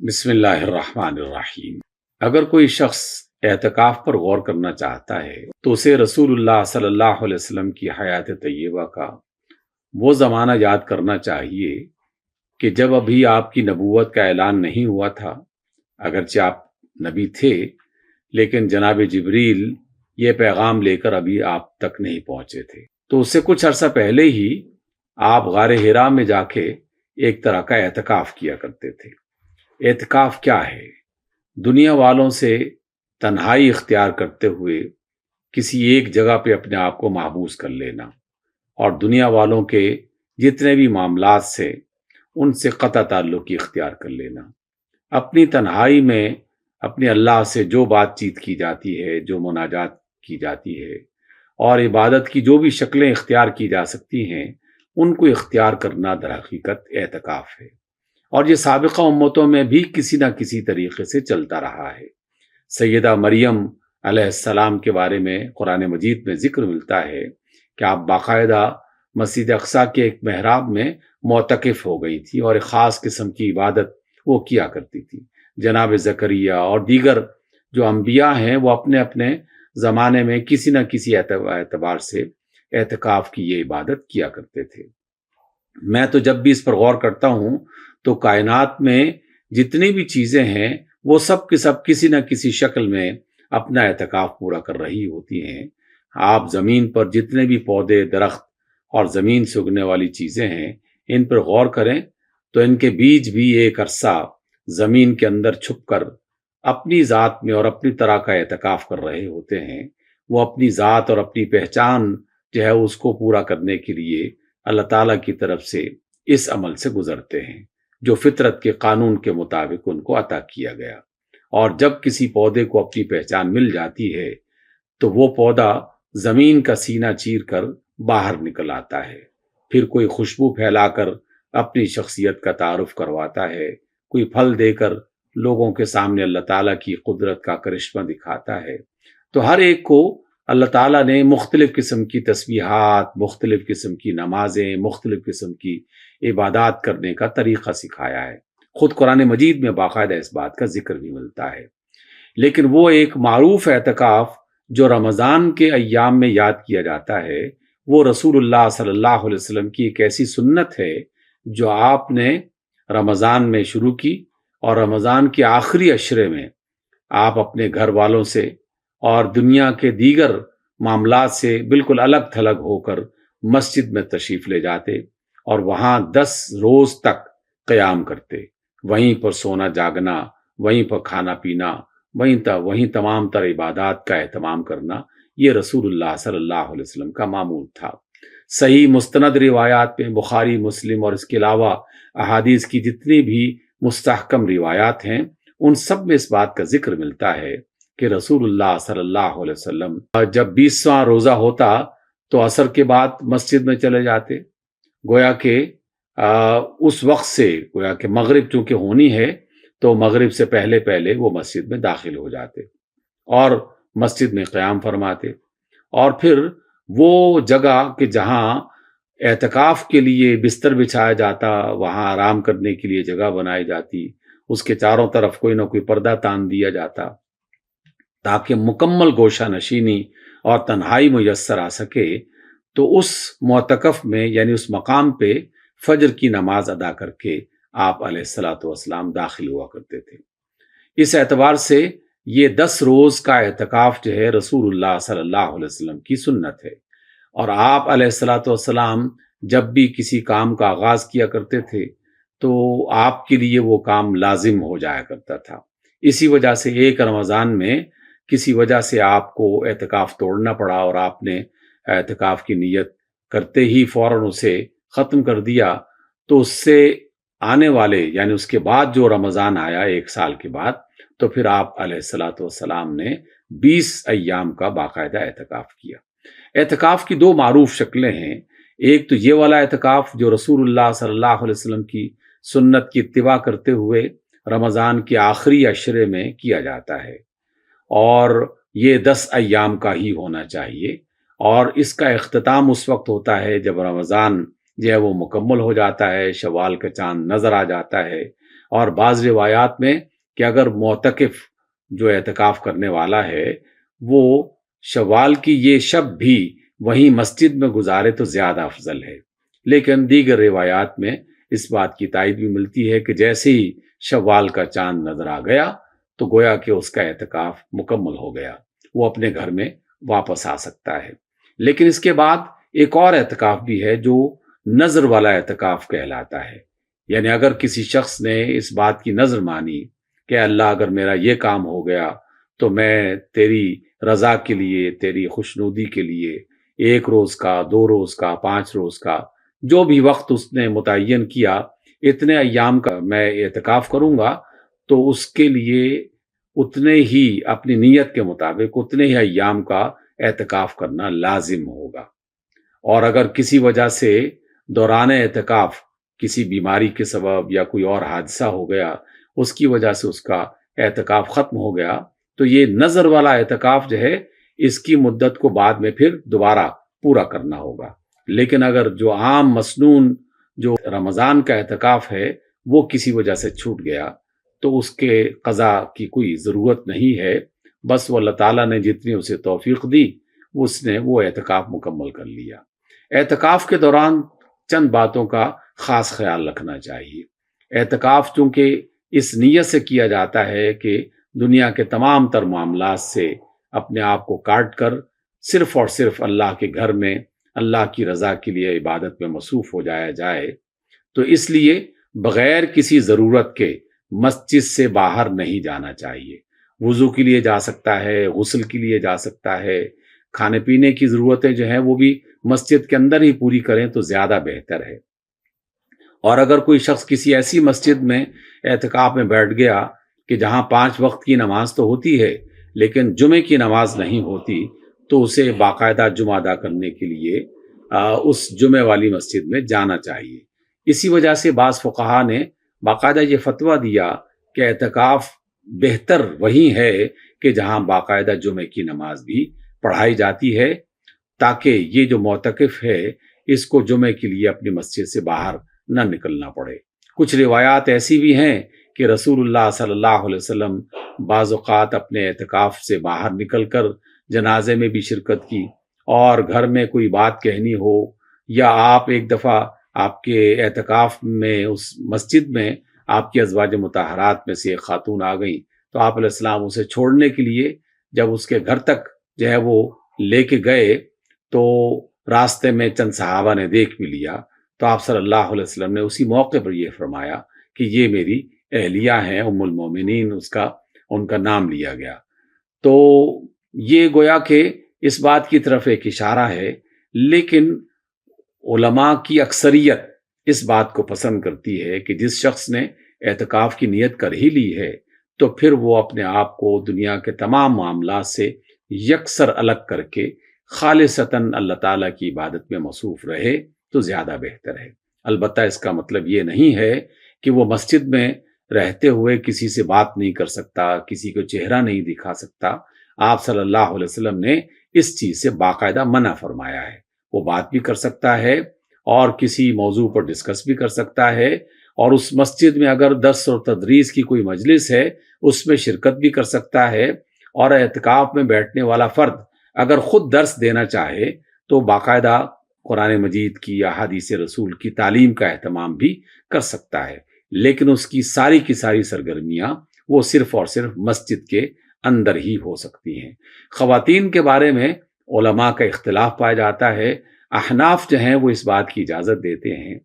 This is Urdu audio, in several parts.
بسم اللہ الرحمن الرحیم۔ اگر کوئی شخص اعتکاف پر غور کرنا چاہتا ہے تو اسے رسول اللہ صلی اللہ علیہ وسلم کی حیات طیبہ کا وہ زمانہ یاد کرنا چاہیے کہ جب ابھی آپ کی نبوت کا اعلان نہیں ہوا تھا، اگرچہ آپ نبی تھے لیکن جناب جبریل یہ پیغام لے کر ابھی آپ تک نہیں پہنچے تھے۔ تو اس سے کچھ عرصہ پہلے ہی آپ غار حرا میں جا کے ایک طرح کا اعتکاف کیا کرتے تھے۔ اعتکاف کیا ہے؟ دنیا والوں سے تنہائی اختیار کرتے ہوئے کسی ایک جگہ پہ اپنے آپ کو محبوس کر لینا اور دنیا والوں کے جتنے بھی معاملات سے ان سے قطع تعلقی اختیار کر لینا۔ اپنی تنہائی میں اپنے اللہ سے جو بات چیت کی جاتی ہے، جو مناجات کی جاتی ہے اور عبادت کی جو بھی شکلیں اختیار کی جا سکتی ہیں، ان کو اختیار کرنا در حقیقت اعتکاف ہے۔ اور یہ سابقہ امتوں میں بھی کسی نہ کسی طریقے سے چلتا رہا ہے۔ سیدہ مریم علیہ السلام کے بارے میں قرآن مجید میں ذکر ملتا ہے کہ آپ باقاعدہ مسجد اقصیٰ کے ایک محراب میں معتکف ہو گئی تھی اور ایک خاص قسم کی عبادت وہ کیا کرتی تھی۔ جناب زکریا اور دیگر جو انبیاء ہیں وہ اپنے اپنے زمانے میں کسی نہ کسی اعتبار سے اعتکاف کی یہ عبادت کیا کرتے تھے۔ میں تو جب بھی اس پر غور کرتا ہوں تو کائنات میں جتنی بھی چیزیں ہیں وہ سب کے سب کسی نہ کسی شکل میں اپنا اعتکاف پورا کر رہی ہوتی ہیں۔ آپ زمین پر جتنے بھی پودے، درخت اور زمین سے اگنے والی چیزیں ہیں، ان پر غور کریں تو ان کے بیج بھی ایک عرصہ زمین کے اندر چھپ کر اپنی ذات میں اور اپنی طرح کا اعتکاف کر رہے ہوتے ہیں۔ وہ اپنی ذات اور اپنی پہچان جو ہے اس کو پورا کرنے کے لیے اللہ تعالیٰ کی طرف سے اس عمل سے گزرتے ہیں جو فطرت کے قانون کے مطابق ان کو عطا کیا گیا۔ اور جب کسی پودے کو اپنی پہچان مل جاتی ہے تو وہ پودا زمین کا سینہ چیر کر باہر نکل آتا ہے، پھر کوئی خوشبو پھیلا کر اپنی شخصیت کا تعارف کرواتا ہے، کوئی پھل دے کر لوگوں کے سامنے اللہ تعالیٰ کی قدرت کا کرشمہ دکھاتا ہے۔ تو ہر ایک کو اللہ تعالیٰ نے مختلف قسم کی تسبیحات، مختلف قسم کی نمازیں، مختلف قسم کی عبادات کرنے کا طریقہ سکھایا ہے۔ خود قرآن مجید میں باقاعدہ اس بات کا ذکر بھی ملتا ہے۔ لیکن وہ ایک معروف اعتکاف جو رمضان کے ایام میں یاد کیا جاتا ہے، وہ رسول اللہ صلی اللہ علیہ وسلم کی ایک ایسی سنت ہے جو آپ نے رمضان میں شروع کی اور رمضان کے آخری عشرے میں آپ اپنے گھر والوں سے اور دنیا کے دیگر معاملات سے بالکل الگ تھلگ ہو کر مسجد میں تشریف لے جاتے اور وہاں 10 روز تک قیام کرتے، وہیں پر سونا جاگنا، وہیں پر کھانا پینا، وہیں تمام تر عبادات کا اہتمام کرنا، یہ رسول اللہ صلی اللہ علیہ وسلم کا معمول تھا۔ صحیح مستند روایات میں بخاری، مسلم اور اس کے علاوہ احادیث کی جتنی بھی مستحکم روایات ہیں ان سب میں اس بات کا ذکر ملتا ہے کہ رسول اللہ صلی اللہ علیہ وسلم جب 20واں روزہ ہوتا تو عصر کے بعد مسجد میں چلے جاتے، گویا کہ اس وقت سے گویا کہ مغرب چونکہ ہونی ہے تو مغرب سے پہلے پہلے وہ مسجد میں داخل ہو جاتے اور مسجد میں قیام فرماتے، اور پھر وہ جگہ کہ جہاں اعتکاف کے لیے بستر بچھایا جاتا، وہاں آرام کرنے کے لیے جگہ بنائی جاتی، اس کے چاروں طرف کوئی نہ کوئی پردہ تان دیا جاتا تاکہ مکمل گوشہ نشینی اور تنہائی میسر آ سکے۔ تو اس معتکف میں یعنی اس مقام پہ فجر کی نماز ادا کر کے آپ علیہ الصلاۃ والسلام داخل ہوا کرتے تھے۔ اس اعتبار سے یہ 10 روز کا اعتکاف جو ہے رسول اللہ صلی اللہ علیہ وسلم کی سنت ہے، اور آپ علیہ الصلاۃ والسلام جب بھی کسی کام کا آغاز کیا کرتے تھے تو آپ کے لیے وہ کام لازم ہو جایا کرتا تھا۔ اسی وجہ سے ایک رمضان میں کسی وجہ سے آپ کو اعتکاف توڑنا پڑا اور آپ نے اعتکاف کی نیت کرتے ہی فوراً اسے ختم کر دیا، تو اس سے آنے والے یعنی اس کے بعد جو رمضان آیا ایک سال کے بعد، تو پھر آپ علیہ الصلاۃ والسلام نے 20 ایام کا باقاعدہ اعتکاف کیا۔ اعتکاف کی 2 معروف شکلیں ہیں، ایک تو یہ والا اعتکاف جو رسول اللہ صلی اللہ علیہ وسلم کی سنت کی اتباع کرتے ہوئے رمضان کے آخری عشرے میں کیا جاتا ہے، اور یہ 10 ایام کا ہی ہونا چاہیے، اور اس کا اختتام اس وقت ہوتا ہے جب رمضان جو ہے وہ مکمل ہو جاتا ہے، شوال کا چاند نظر آ جاتا ہے، اور بعض روایات میں کہ اگر معتکف جو اعتکاف کرنے والا ہے وہ شوال کی یہ شب بھی وہیں مسجد میں گزارے تو زیادہ افضل ہے۔ لیکن دیگر روایات میں اس بات کی تائید بھی ملتی ہے کہ جیسے ہی شوال کا چاند نظر آ گیا تو گویا کہ اس کا اعتکاف مکمل ہو گیا، وہ اپنے گھر میں واپس آ سکتا ہے۔ لیکن اس کے بعد ایک اور اعتکاف بھی ہے جو نظر والا اعتکاف کہلاتا ہے، یعنی اگر کسی شخص نے اس بات کی نظر مانی کہ اللہ اگر میرا یہ کام ہو گیا تو میں تیری رضا کے لیے، تیری خوشنودی کے لیے 1 روز کا، 2 روز کا، 5 روز کا، جو بھی وقت اس نے متعین کیا، اتنے ایام کا میں اعتکاف کروں گا، تو اس کے لیے اتنے ہی اپنی نیت کے مطابق اتنے ہی ایام کا اعتکاف کرنا لازم ہوگا۔ اور اگر کسی وجہ سے دوران اعتکاف کسی بیماری کے سبب یا کوئی اور حادثہ ہو گیا، اس کی وجہ سے اس کا اعتکاف ختم ہو گیا، تو یہ نظر والا اعتکاف جو ہے اس کی مدت کو بعد میں پھر دوبارہ پورا کرنا ہوگا۔ لیکن اگر جو عام مسنون جو رمضان کا اعتکاف ہے وہ کسی وجہ سے چھوٹ گیا تو اس کے قضا کی کوئی ضرورت نہیں ہے، بس وہ اللہ تعالیٰ نے جتنی اسے توفیق دی اس نے وہ اعتکاف مکمل کر لیا۔ اعتکاف کے دوران چند باتوں کا خاص خیال رکھنا چاہیے۔ اعتکاف چونکہ اس نیت سے کیا جاتا ہے کہ دنیا کے تمام تر معاملات سے اپنے آپ کو کاٹ کر صرف اور صرف اللہ کے گھر میں اللہ کی رضا کے لیے عبادت میں مصروف ہو جایا جائے، تو اس لیے بغیر کسی ضرورت کے مسجد سے باہر نہیں جانا چاہیے۔ وضو کے لیے جا سکتا ہے، غسل کے لیے جا سکتا ہے، کھانے پینے کی ضرورتیں جو ہیں وہ بھی مسجد کے اندر ہی پوری کریں تو زیادہ بہتر ہے۔ اور اگر کوئی شخص کسی ایسی مسجد میں اعتکاف میں بیٹھ گیا کہ جہاں 5 وقت کی نماز تو ہوتی ہے لیکن جمعے کی نماز نہیں ہوتی، تو اسے باقاعدہ جمعہ ادا کرنے کے لیے اس جمعے والی مسجد میں جانا چاہیے۔ اسی وجہ سے بعض فقہا نے باقاعدہ یہ فتویٰ دیا کہ اعتکاف بہتر وہی ہے کہ جہاں باقاعدہ جمعے کی نماز بھی پڑھائی جاتی ہے، تاکہ یہ جو معتکف ہے اس کو جمعے کے لیے اپنی مسجد سے باہر نہ نکلنا پڑے۔ کچھ روایات ایسی بھی ہیں کہ رسول اللہ صلی اللہ علیہ وسلم بعض اوقات اپنے اعتکاف سے باہر نکل کر جنازے میں بھی شرکت کی، اور گھر میں کوئی بات کہنی ہو یا آپ ایک دفعہ آپ کے اعتکاف میں اس مسجد میں آپ کی ازواج مطہرات میں سے ایک خاتون آ گئیں تو آپ علیہ السلام اسے چھوڑنے کے لیے جب اس کے گھر تک جو ہے وہ لے کے گئے تو راستے میں چند صحابہ نے دیکھ بھی لیا، تو آپ صلی اللہ علیہ وسلم نے اسی موقع پر یہ فرمایا کہ یہ میری اہلیہ ہیں، ام المومنین ان کا نام لیا گیا۔ تو یہ گویا کہ اس بات کی طرف ایک اشارہ ہے، لیکن علماء کی اکثریت اس بات کو پسند کرتی ہے کہ جس شخص نے اعتکاف کی نیت کر ہی لی ہے تو پھر وہ اپنے آپ کو دنیا کے تمام معاملات سے یکسر الگ کر کے خالصتاً اللہ تعالیٰ کی عبادت میں مصروف رہے تو زیادہ بہتر ہے۔ البتہ اس کا مطلب یہ نہیں ہے کہ وہ مسجد میں رہتے ہوئے کسی سے بات نہیں کر سکتا، کسی کو چہرہ نہیں دکھا سکتا۔ آپ صلی اللہ علیہ وسلم نے اس چیز سے باقاعدہ منع فرمایا ہے۔ وہ بات بھی کر سکتا ہے اور کسی موضوع پر ڈسکس بھی کر سکتا ہے، اور اس مسجد میں اگر درس اور تدریس کی کوئی مجلس ہے اس میں شرکت بھی کر سکتا ہے، اور اعتکاف میں بیٹھنے والا فرد اگر خود درس دینا چاہے تو باقاعدہ قرآن مجید کی یا حدیث رسول کی تعلیم کا اہتمام بھی کر سکتا ہے، لیکن اس کی ساری سرگرمیاں وہ صرف اور صرف مسجد کے اندر ہی ہو سکتی ہیں۔ خواتین کے بارے میں علماء کا اختلاف پایا جاتا ہے۔ احناف جو ہیں وہ اس بات کی اجازت دیتے ہیں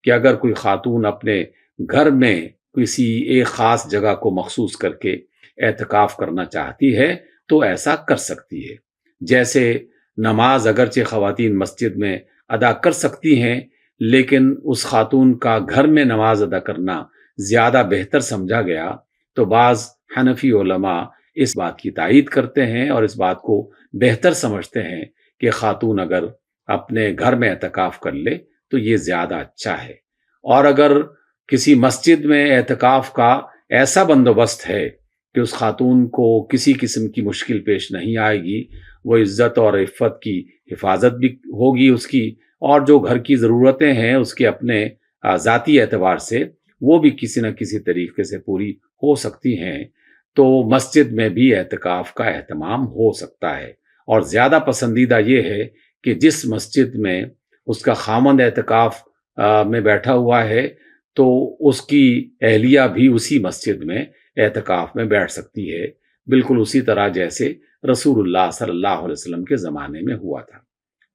کہ اگر کوئی خاتون اپنے گھر میں کسی ایک خاص جگہ کو مخصوص کر کے اعتکاف کرنا چاہتی ہے تو ایسا کر سکتی ہے۔ جیسے نماز اگرچہ خواتین مسجد میں ادا کر سکتی ہیں، لیکن اس خاتون کا گھر میں نماز ادا کرنا زیادہ بہتر سمجھا گیا، تو بعض حنفی علماء اس بات کی تائید کرتے ہیں اور اس بات کو بہتر سمجھتے ہیں کہ خاتون اگر اپنے گھر میں اعتکاف کر لے تو یہ زیادہ اچھا ہے۔ اور اگر کسی مسجد میں اعتکاف کا ایسا بندوبست ہے کہ اس خاتون کو کسی قسم کی مشکل پیش نہیں آئے گی، وہ عزت اور عفت کی حفاظت بھی ہوگی اس کی، اور جو گھر کی ضرورتیں ہیں اس کے اپنے ذاتی اعتبار سے وہ بھی کسی نہ کسی طریقے سے پوری ہو سکتی ہیں، تو مسجد میں بھی اعتکاف کا اہتمام ہو سکتا ہے۔ اور زیادہ پسندیدہ یہ ہے کہ جس مسجد میں اس کا خاوند اعتکاف میں بیٹھا ہوا ہے تو اس کی اہلیہ بھی اسی مسجد میں اعتکاف میں بیٹھ سکتی ہے، بالکل اسی طرح جیسے رسول اللہ صلی اللہ علیہ وسلم کے زمانے میں ہوا تھا۔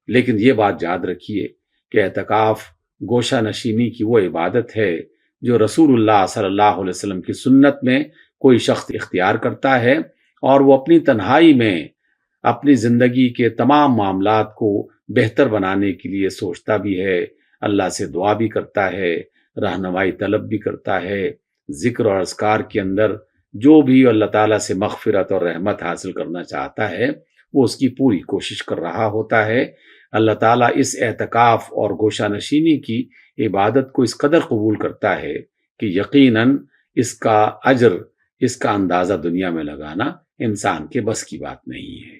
لیکن یہ بات یاد رکھیے کہ اعتکاف گوشہ نشینی کی وہ عبادت ہے جو رسول اللہ صلی اللہ علیہ وسلم کی سنت میں کوئی شخص اختیار کرتا ہے، اور وہ اپنی تنہائی میں اپنی زندگی کے تمام معاملات کو بہتر بنانے کے لیے سوچتا بھی ہے، اللہ سے دعا بھی کرتا ہے، رہنمائی طلب بھی کرتا ہے، ذکر اور اذکار کے اندر جو بھی اللہ تعالیٰ سے مغفرت اور رحمت حاصل کرنا چاہتا ہے وہ اس کی پوری کوشش کر رہا ہوتا ہے۔ اللہ تعالیٰ اس اعتکاف اور گوشہ نشینی کی عبادت کو اس قدر قبول کرتا ہے کہ یقیناً اس کا اجر، اس کا اندازہ دنیا میں لگانا انسان کے بس کی بات نہیں ہے۔